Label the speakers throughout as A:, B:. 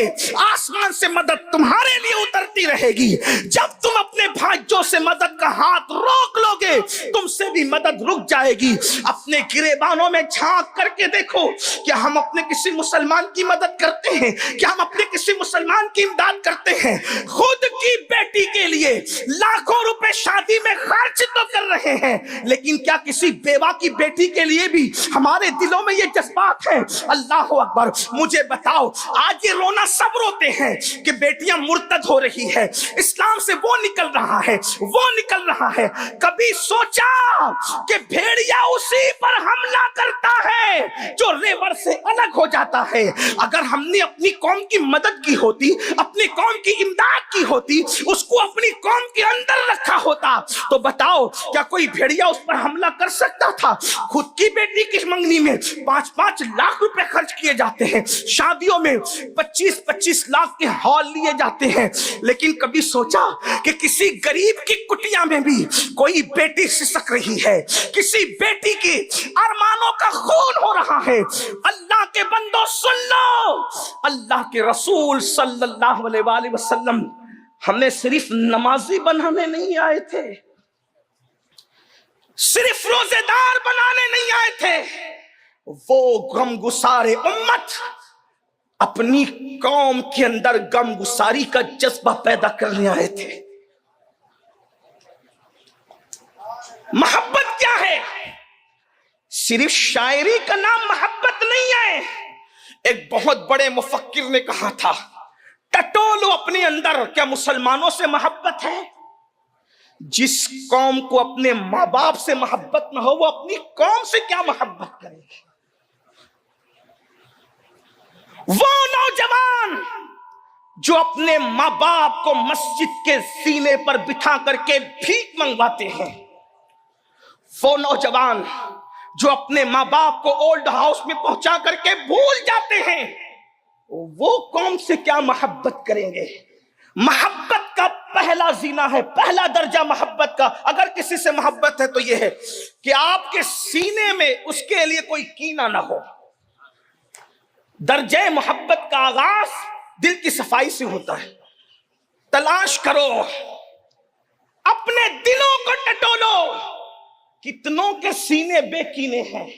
A: گے آسمان سے مدد تمہارے لیے اترتی رہے گی. جب تم اپنے بھائیوں سے مدد کا ہاتھ روک لو گے تم سے بھی مدد رک جائے گی. اپنے گریبانوں میں جھانک کر کے دیکھو, کیا ہم اپنے کسی مسلمان کی مدد کرتے ہیں؟ کیا ہم اپنے کسی مسلمان کی امداد کرتے ہیں؟ خود کی بیٹی کے لیے لاکھوں روپے شادی میں خرچ تو کر رہے ہیں, لیکن کیا کسی بیوہ کی بیٹی کے لیے بھی ہمارے دلوں میں یہ جذبات ہیں؟ اللہ اکبر. مجھے بتاؤ, آج یہ رونا سب روتے ہیں کہ بیٹیاں مرتد ہو رہی ہے, اسلام سے وہ نکل رہا ہے, وہ نکل رہا ہے. کبھی سوچا کہ بھیڑیا اسی پر حملہ کرتا ہے جو ریور سے الگ ہو جاتا ہے؟ اگر ہم نے اپنی قوم کی مدد کی ہوتی, اپنی قوم کی امداد کی ہوتی, اس کو اپنی قوم کے اندر رکھا ہوتا, تو بتاؤ کیا کوئی بھیڑیا اس پر حملہ کر سکتا تھا؟ خود کی بیٹی کی منگنی میں 5-5 لاکھ روپے خرچ کیے جاتے ہیں, شادیوں میں 25-25 لاکھ کے ہال لیے جاتے ہیں, لیکن کبھی سوچا کہ کسی غریب کی کٹیا میں بھی کوئی بیٹی سسک رہی ہے, کسی بیٹی کی ارمانوں کا خون ہو رہا ہے؟ اللہ کے بندو سن لو, اللہ کے رسول صلی اللہ علیہ وآلہ وسلم ہمیں صرف نمازی بنانے نہیں آئے تھے, صرف روزے دار بنانے نہیں آئے تھے, وہ غم گسار امت اپنی قوم کے اندر غم گساری کا جذبہ پیدا کرنے آئے تھے. محبت کیا ہے؟ صرف شاعری کا نام محبت نہیں ہے. ایک بہت بڑے مفکر نے کہا تھا, ٹٹولو اپنے اندر, کیا مسلمانوں سے محبت ہے؟ جس قوم کو اپنے ماں باپ سے محبت نہ ہو وہ اپنی قوم سے کیا محبت کرے گی؟ وہ نوجوان جو اپنے ماں باپ کو مسجد کے سینے پر بٹھا کر کے بھیک منگواتے ہیں, وہ نوجوان جو اپنے ماں باپ کو اولڈ ہاؤس میں پہنچا کر کے بھول جاتے ہیں, وہ قوم سے کیا محبت کریں گے؟ محبت کا پہلا زینہ ہے, پہلا درجہ محبت کا. اگر کسی سے محبت ہے تو یہ ہے کہ آپ کے سینے میں اس کے لیے کوئی کینہ نہ ہو. درجہ محبت کا آغاز دل کی صفائی سے ہوتا ہے. تلاش کرو, اپنے دلوں کو ٹٹولو, کتنوں کے سینے بے کینے ہیں.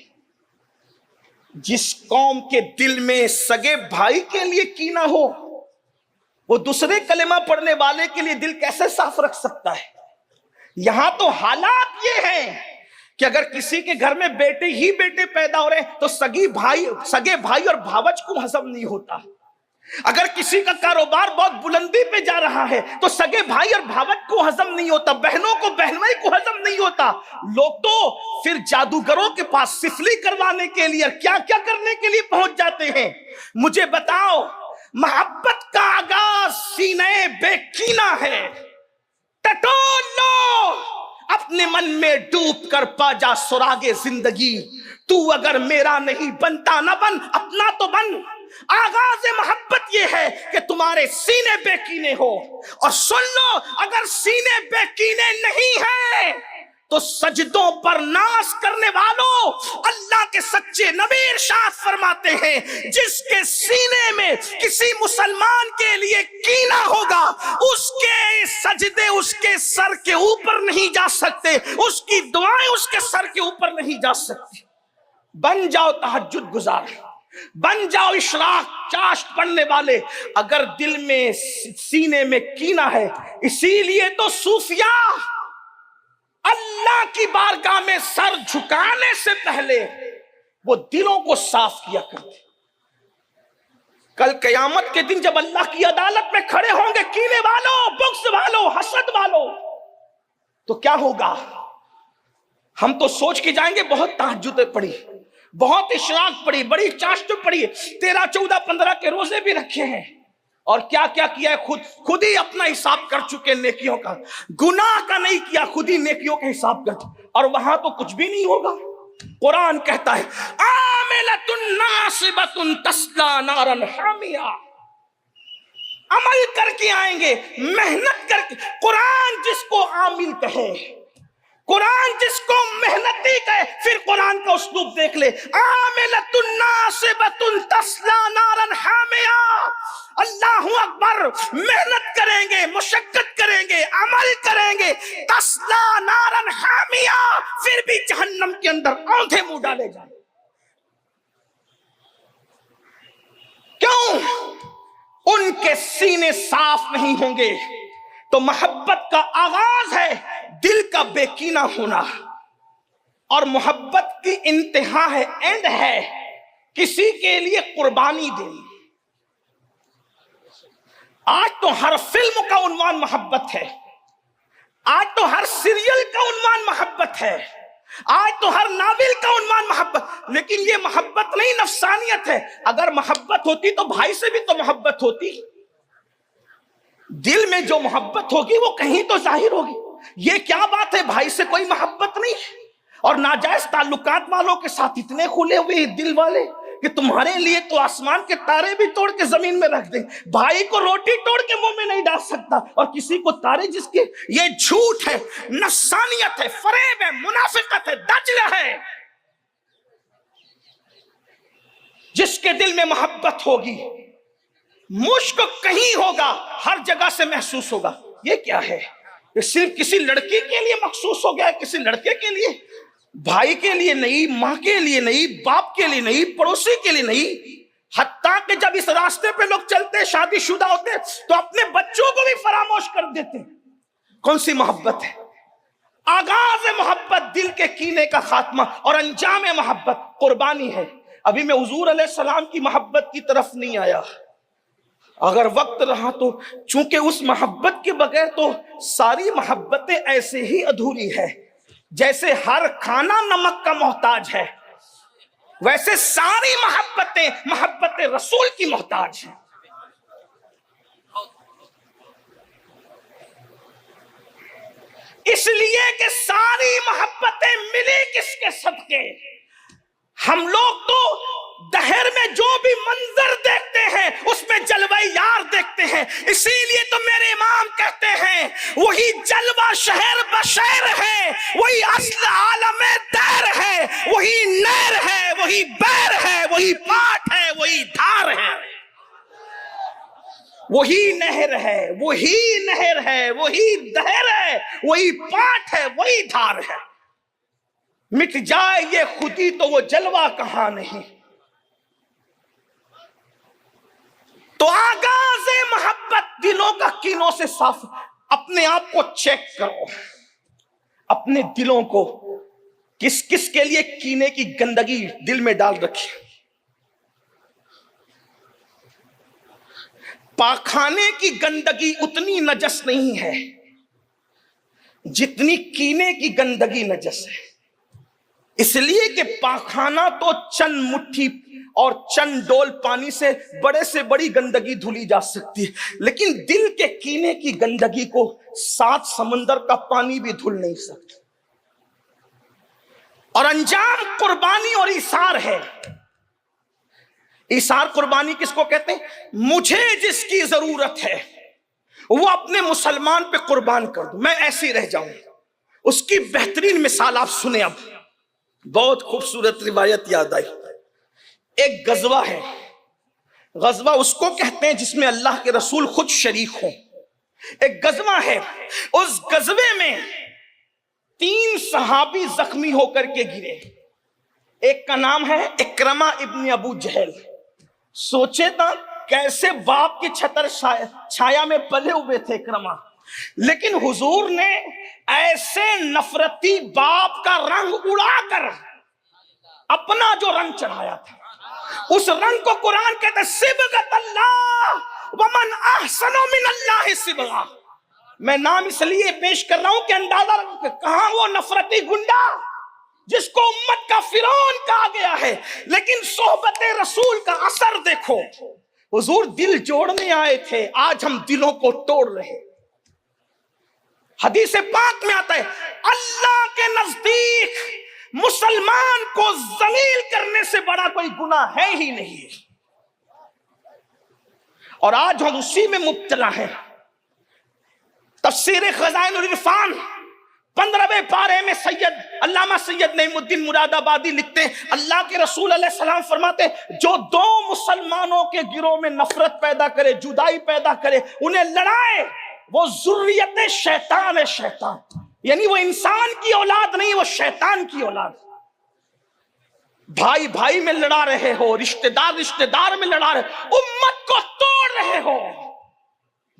A: جس قوم کے دل میں سگے بھائی کے لیے کینہ ہو وہ دوسرے کلمہ پڑھنے والے کے لیے دل کیسے صاف رکھ سکتا ہے؟ یہاں تو حالات یہ ہیں کہ اگر کسی کے گھر میں بیٹے ہی بیٹے پیدا ہو رہے ہیں تو سگے بھائی اور بھاوج کو ہضم نہیں ہوتا. اگر کسی کا کاروبار بہت بلندی پہ جا رہا ہے تو سگے بھائی اور بھاوج کو ہضم نہیں ہوتا, بہنوں کو بہنوئی کو ہضم نہیں ہوتا. لوگ تو پھر جادوگروں کے پاس سفلی کروانے کے لیے اور کیا کیا کرنے کے لیے پہنچ جاتے ہیں. مجھے بتاؤ, محبت کا آغاز سینے بے کینہ ہے. ٹٹول لو, اپنے من میں ڈوب کر پا جا سراغ زندگی. تو اگر میرا نہیں بنتا نہ بن, اپنا تو بن. آغاز محبت یہ ہے کہ تمہارے سینے بے کینے ہو. اور سن لو, اگر سینے بے کینے نہیں ہیں تو سجدوں پر ناز کرنے والوں, اللہ کے سچے نبی ارشاد فرماتے ہیں جس کے سینے میں کسی مسلمان کے لیے کینہ ہوگا اس کے سجدے اس کے سر کے اوپر نہیں جا سکتے, اس کی دعائیں اس کے سر کے اوپر نہیں جا سکتی. بن جاؤ تہجد گزار, بن جاؤ اشراق چاشت پڑھنے والے. اگر دل میں سینے میں کینہ ہے, اسی لیے تو صوفیاء اللہ کی بارگاہ میں سر جھکانے سے پہلے وہ دلوں کو صاف کیا کرتے. کل قیامت کے دن جب اللہ کی عدالت میں کھڑے ہوں گے کینے والوں, بغض والوں, حسد والوں, تو کیا ہوگا؟ ہم تو سوچ کے جائیں گے بہت تہجدیں پڑھی, بہت اشراق پڑھی, بڑی چاشت پڑھی, 13, 14, 15 کے روزے بھی رکھے ہیں, اور کیا کیا کیا ہے خود ہی اپنا حساب کر چکے نیکیوں کا. گناہ کا نہیں کیا, خود ہی نیکیوں کا حساب کر, اور وہاں تو کچھ بھی نہیں ہوگا. قرآن کہتا ہے عاملۃ ناصبۃ تصلی نارا حامیہ, عمل کر کے آئیں گے, محنت کر کے. قرآن جس کو عامل کہے, قرآن جس کو محنتی کہے, پھر قرآن کا اسلوب دیکھ لے, عاملۃ ناصبۃ تصلی نارا حامیہ. اللہ اکبر، محنت کریں گے، مشقت کریں گے، عمل کریں گے، تسلا نارن حامیہ، پھر بھی جہنم کے اندر اوندھے منہ ڈالے جائیں۔ کیوں؟ ان کے سینے صاف نہیں ہوں گے۔ تو محبت کا آغاز ہے دل کا بے کینہ ہونا، اور محبت کی انتہا ہے، اینڈ ہے کسی کے لیے قربانی دینی۔ آج تو ہر فلم کا عنوان محبت ہے، آج تو ہر سیریل کا عنوان محبت ہے، آج تو ہر ناول کا عنوان محبت، لیکن یہ محبت نہیں، نفسانیت ہے۔ اگر محبت ہوتی تو بھائی سے بھی تو محبت ہوتی، دل میں جو محبت ہوگی وہ کہیں تو ظاہر ہوگی۔ یہ کیا بات ہے، بھائی سے کوئی محبت نہیں، اور ناجائز تعلقات والوں کے ساتھ اتنے کھلے ہوئے دل والے کہ تمہارے لیے تو آسمان کے تارے بھی توڑ کے زمین میں رکھ دیں، بھائی کو روٹی توڑ کے منہ میں نہیں ڈال سکتا، اور کسی کو تارے، جس کے یہ جھوٹ ہے، نفسانیت ہے، فریب ہے، منافقت ہے، دجل ہے۔ جس کے دل میں محبت ہوگی، مشک کہیں ہوگا، ہر جگہ سے محسوس ہوگا۔ یہ کیا ہے؟ یہ صرف کسی لڑکی کے لیے مخصوص ہو گیا ہے، کسی لڑکے کے لیے، بھائی کے لیے نہیں، ماں کے لیے نہیں، باپ کے لیے نہیں، پڑوسی کے لیے نہیں، حتیٰ کہ جب اس راستے پہ لوگ چلتے، شادی شدہ ہوتے، تو اپنے بچوں کو بھی فراموش کر دیتے۔ کون سی محبت ہے؟ آغاز محبت دل کے کینے کا خاتمہ، اور انجام محبت قربانی ہے۔ ابھی میں حضور علیہ السلام کی محبت کی طرف نہیں آیا، اگر وقت رہا تو، چونکہ اس محبت کے بغیر تو ساری محبتیں ایسے ہی ادھوری ہے۔ جیسے ہر کھانا نمک کا محتاج ہے، ویسے ساری محبتیں محبت رسول کی محتاج ہیں۔ اس لیے کہ ساری محبتیں ملی کس کے صدقے؟ ہم لوگ تو دہر میں جو بھی منظر دیکھتے ہیں اس میں جلوہ یار دیکھتے ہیں، اسی لیے تو میرے امام کہتے ہیں وہی جلوہ شہر بشیر ہے، وہی اصل عالم دیر ہے، وہی نیر ہے، وہی بیر ہے، وہی پاٹ ہے، وہی دھار ہے، وہی نہر ہے، وہی نہر ہے، وہی دہر ہے، وہی پاٹ ہے، وہی دھار ہے۔ مٹ جائے یہ خودی تو وہ جلوہ کہاں نہیں۔ تو آغاز محبت دلوں کا کینوں سے صاف۔ اپنے آپ کو چیک کرو، اپنے دلوں کو کس کس کے لیے کینے کی گندگی دل میں ڈال رکھی۔ پاخانے کی گندگی اتنی نجس نہیں ہے جتنی کینے کی گندگی نجس ہے، اس لیے کہ پاخانہ تو چند مٹھی اور چند ڈول پانی سے بڑی گندگی دھلی جا سکتی ہے، لیکن دل کے کینے کی گندگی کو 7 سمندر کا پانی بھی دھل نہیں سکتا۔ اور انجام قربانی اور ایثار ہے۔ ایثار قربانی کس کو کہتے ہیں؟ مجھے جس کی ضرورت ہے وہ اپنے مسلمان پہ قربان کر دوں، میں ایسے ہی رہ جاؤں۔ اس کی بہترین مثال آپ سنیں، اب بہت خوبصورت روایت یاد آئی۔ ایک غزوہ ہے، غزوہ اس کو کہتے ہیں جس میں اللہ کے رسول خود شریک ہوں۔ ایک غزوہ ہے، اس غزوے میں 3 صحابی زخمی ہو کر کے گرے۔ ایک کا نام ہے اکرمہ ابن ابو جہل۔ سوچے تھا کیسے باپ کی چھتر چھایا میں پلے ہوئے تھے اکرمہ، لیکن حضور نے ایسے نفرتی باپ کا رنگ اڑا کر اپنا جو رنگ چڑھایا تھا، اس رنگ کو قرآن کہتا ہے صبغۃ اللہ ومن احسن من اللہ صبغہ۔ میں نام اس لیے پیش کر رہا ہوں کہ اندازہ رکھو کہاں وہ نفرتی گنڈا جس کو امت کا فرعون کہا گیا ہے، لیکن صحبت رسول کا اثر دیکھو۔ حضور دل جوڑنے آئے تھے، آج ہم دلوں کو توڑ رہے ہیں۔ حدیث پاک میں آتا ہے اللہ کے نزدیک مسلمان کو ذلیل کرنے سے بڑا کوئی گناہ ہے ہی نہیں، اور آج ہم اسی میں مبتلا ہیں۔ تفسیر خزائن العرفان 15ویں پارے میں سید علامہ سید نعیم الدین مراد آبادی لکھتے ہیں، اللہ کے رسول علیہ السلام فرماتے جو دو مسلمانوں کے گروہ میں نفرت پیدا کرے، جدائی پیدا کرے، انہیں لڑائے، وہ ذریت شیطان ہے، شیطان یعنی وہ انسان کی اولاد نہیں، وہ شیطان کی اولاد۔ بھائی بھائی میں لڑا رہے ہو، رشتہ دار رشتہ دار میں لڑا رہے، امت کو توڑ رہے ہو،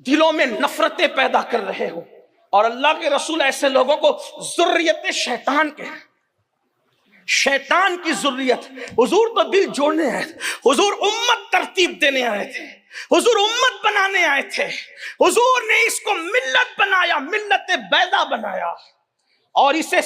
A: دلوں میں نفرتیں پیدا کر رہے ہو، اور اللہ کے رسول ایسے لوگوں کو ذریت شیطان کے، شیطان کی ذریت۔ حضور تو دل جوڑنے آئے تھے، حضور امت ترتیب دینے آئے تھے، حضور امت بنانے آئے تھے، حضور نے اس کو ملت بنایا، ملت بیضا بنایا، اور اسے